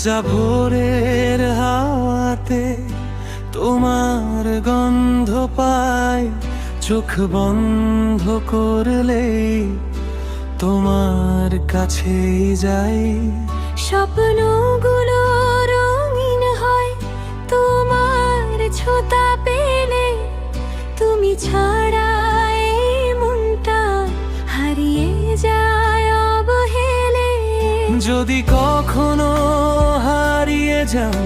ভেজা ভোরের হাওয়াতে তোমার গন্ধ পাই, চোখ বন্ধ করলেই তোমার কাছেই যাই। স্বপ্নগুলো রঙিন হয় তোমার ছোঁয়া পেলে, তুমি ছাড়া এই মনটা হারিয়ে যায় অবহেলে। যদি কখনো হারিয়ে যাও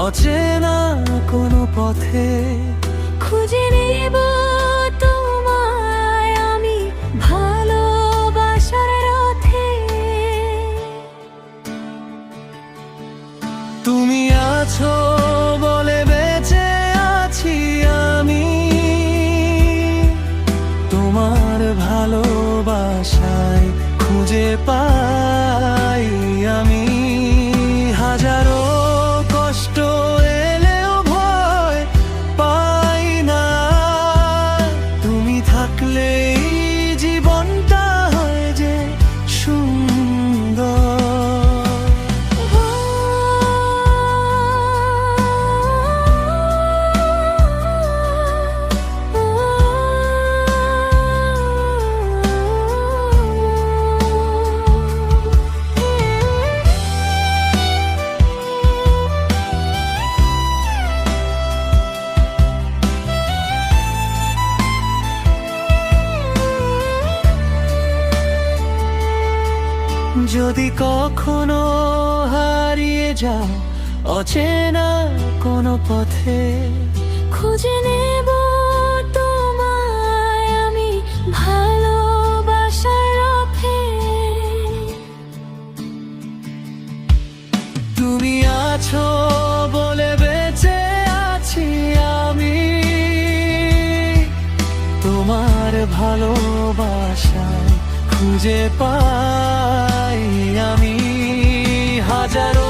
অচেনা কোনো পথে, খুঁজে নেব তোমায় আমি ভালোবাসার রথে। তুমি আছো বলে বেঁচে আছি আমি, তোমার ভালোবাসায় খুঁজে পাই আমি। হাজারো কষ্ট এলেও ভয় পাই না, তুমি থাকলেই জীবনটা হয় যে সুন্দর। যদি কখনো হারিয়ে যাও অচেনা কোনো পথে, খুঁজে নেব তোমায় আমি ভালোবাসার রথে। তুমি আছো বলে বেঁচে আছি আমি, তোমার ভালোবাসায় খুঁজে পাই আমি। হাজারো